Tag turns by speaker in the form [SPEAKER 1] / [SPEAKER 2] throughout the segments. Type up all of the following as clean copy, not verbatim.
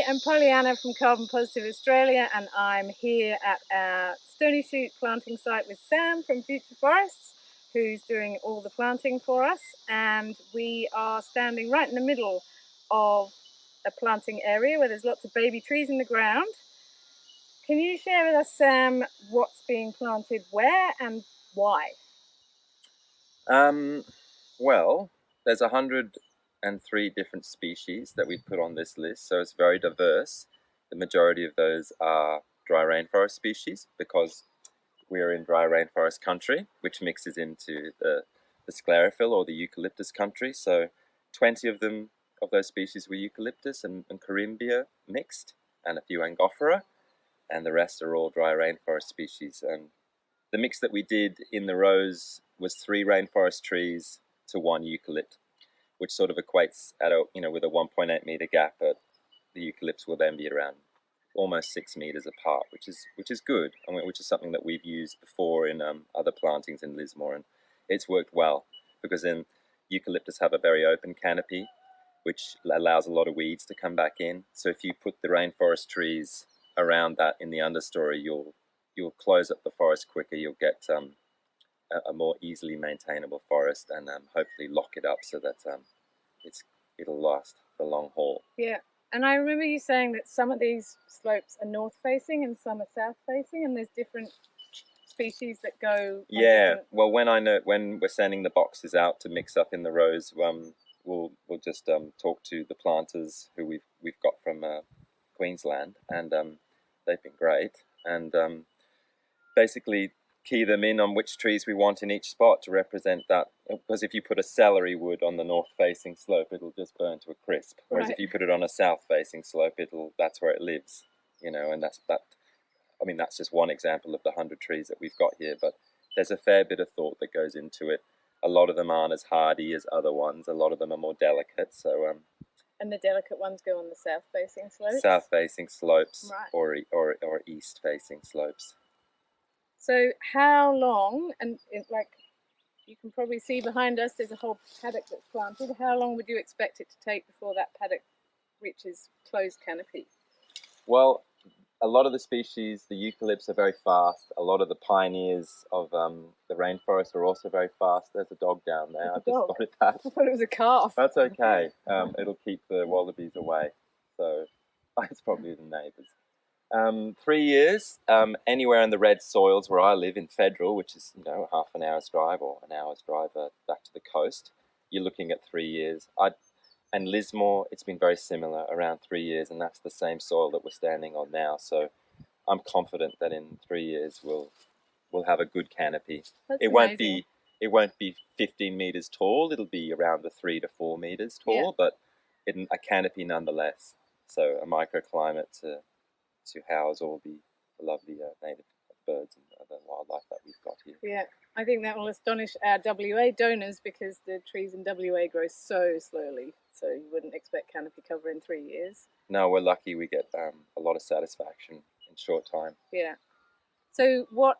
[SPEAKER 1] am Pollyanna from Carbon Positive Australia, and I'm here at our Stony Shoot planting site with Sam from Future Forests, who's doing all the planting for us. And we are standing right in the middle of a planting area where there's lots of baby trees in the ground. Can you share with us, Sam, what's being planted where and why?
[SPEAKER 2] Well, there's 103 different species that we've put on this list, so it's very diverse. The majority of those are dry rainforest species because we're in dry rainforest country, which mixes into the sclerophyll or the eucalyptus country. So 20 of those species were eucalyptus and corimbia mixed, and a few angophora, and the rest are all dry rainforest species. And the mix that we did in the rows was 3 rainforest trees to 1 eucalypt, which sort of equates at with a 1.8 meter gap. But the eucalypts will then be around almost 6 meters apart, which is good. I mean, which is something that we've used before in other plantings in Lismore, and it's worked well because then eucalyptus have a very open canopy, which allows a lot of weeds to come back in. So if you put the rainforest trees around that in the understory, you'll close up the forest quicker. You'll get a more easily maintainable forest, and hopefully lock it up so that it'll last the long haul.
[SPEAKER 1] Yeah, and I remember you saying that some of these slopes are north facing and some are south facing, and there's different species that go.
[SPEAKER 2] Yeah, well, when we're sending the boxes out to mix up in the rows, we'll just talk to the planters who we've got from Queensland, and they've been great, and basically key them in on which trees we want in each spot to represent that. Because if you put a celery wood on the north-facing slope, it'll just burn to a crisp. Whereas if you put it on a south-facing slope, that's where it lives, and that's that. I mean, that's just one example of the 100 trees that we've got here, but there's a fair bit of thought that goes into it. A lot of them aren't as hardy as other ones. A lot of them are more delicate. So,
[SPEAKER 1] and the delicate ones go on the south-facing slopes.
[SPEAKER 2] South-facing slopes,
[SPEAKER 1] right.
[SPEAKER 2] or east-facing slopes.
[SPEAKER 1] So, how long? And you can probably see behind us, there's a whole paddock that's planted. How long would you expect it to take before that paddock reaches closed canopy?
[SPEAKER 2] Well, a lot of the species, the eucalypts, are very fast. A lot of the pioneers of the rainforest are also very fast. There's a dog down there. I just spotted that.
[SPEAKER 1] I thought it was a calf.
[SPEAKER 2] That's okay. It'll keep the wallabies away. So it's probably the neighbours. 3 years, anywhere in the red soils where I live in Federal, which is half an hour's drive or an hour's drive back to the coast, you're looking at 3 years. And Lismore, it's been very similar, around 3 years, and that's the same soil that we're standing on now. So I'm confident that in 3 years we'll have a good canopy.
[SPEAKER 1] That's amazing.
[SPEAKER 2] It won't be 15 meters tall. It'll be around the 3 to 4 meters tall, but a canopy nonetheless. So a microclimate to house all the lovely native birds and other wildlife that we've got here.
[SPEAKER 1] Yeah, I think that will astonish our WA donors because the trees in WA grow so slowly. So you wouldn't expect canopy cover in 3 years.
[SPEAKER 2] No, we're lucky. We get a lot of satisfaction in short time.
[SPEAKER 1] Yeah. So what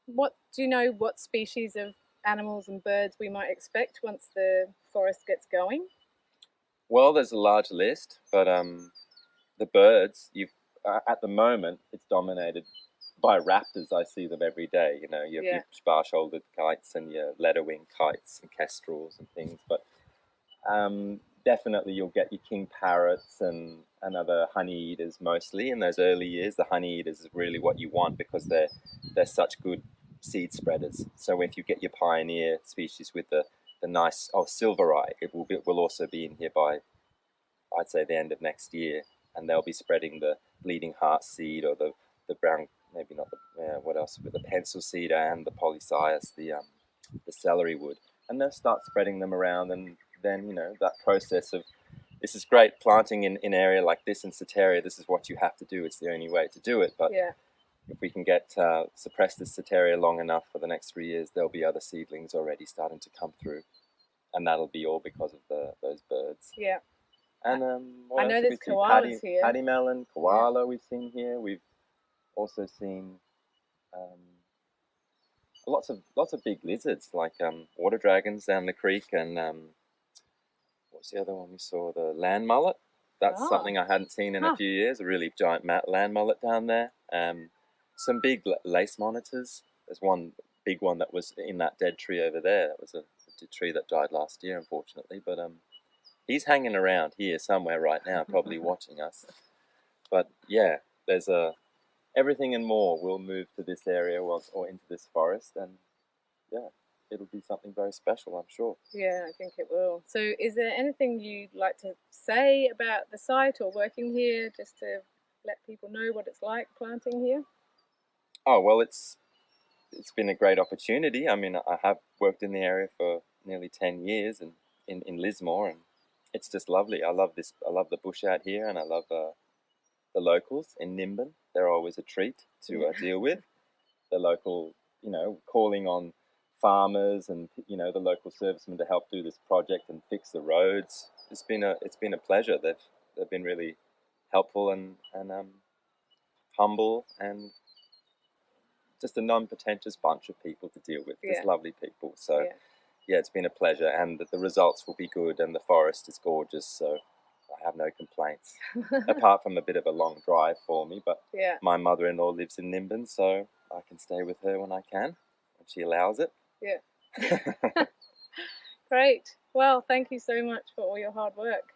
[SPEAKER 1] do you know what species of animals and birds we might expect once the forest gets going?
[SPEAKER 2] Well, there's a large list, but the birds, at the moment, it's dominated by raptors. I see them every day. Your spar-shouldered kites and your leatherwing kites and kestrels and things. But definitely you'll get your king parrots and other honey eaters mostly. In those early years, the honey eaters is really what you want because they're such good seed spreaders. So if you get your pioneer species with the nice silvereye, it will also be in here by, I'd say, the end of next year, and they'll be spreading the bleeding heart seed or the brown, maybe not what else, but the pencil cedar and the polycius, the celery wood, and they'll start spreading them around. And then that process of, this is great planting in area like this in Setaria. This is what you have to do. It's the only way to do it. But if we can get suppress this Setaria long enough for the next 3 years, there'll be other seedlings already starting to come through, and that'll be all because of those birds.
[SPEAKER 1] Yeah.
[SPEAKER 2] And
[SPEAKER 1] I know there's koalas here.
[SPEAKER 2] Paddy melon, koala we've seen here. We've also seen lots of big lizards like water dragons down the creek, and what's the other one we saw? The land mullet. That's something I hadn't seen in a few years. A really giant land mullet down there. Some big lace monitors. There's one big one that was in that dead tree over there. That was a tree that died last year, unfortunately. But he's hanging around here somewhere right now, probably watching us. But yeah, there's everything and more will move to this area or into this forest, and yeah, it'll be something very special, I'm sure.
[SPEAKER 1] Yeah, I think it will. So is there anything you'd like to say about the site or working here, just to let people know what it's like planting here?
[SPEAKER 2] Oh, well, it's been a great opportunity. I mean, I have worked in the area for nearly 10 years and in Lismore, and it's just lovely. I love the bush out here, and I love the locals in Nimbin. They're always a treat to deal with. The local, calling on farmers and the local servicemen to help do this project and fix the roads. It's been a pleasure. They've been really helpful and humble, and just a non-pretentious bunch of people to deal with. Just lovely people. So yeah, it's been a pleasure, and the results will be good, and the forest is gorgeous. So I have no complaints, apart from a bit of a long drive for me. But my mother-in-law lives in Nimbin, so I can stay with her when I can, when she allows it.
[SPEAKER 1] Yeah. Great. Well, thank you so much for all your hard work.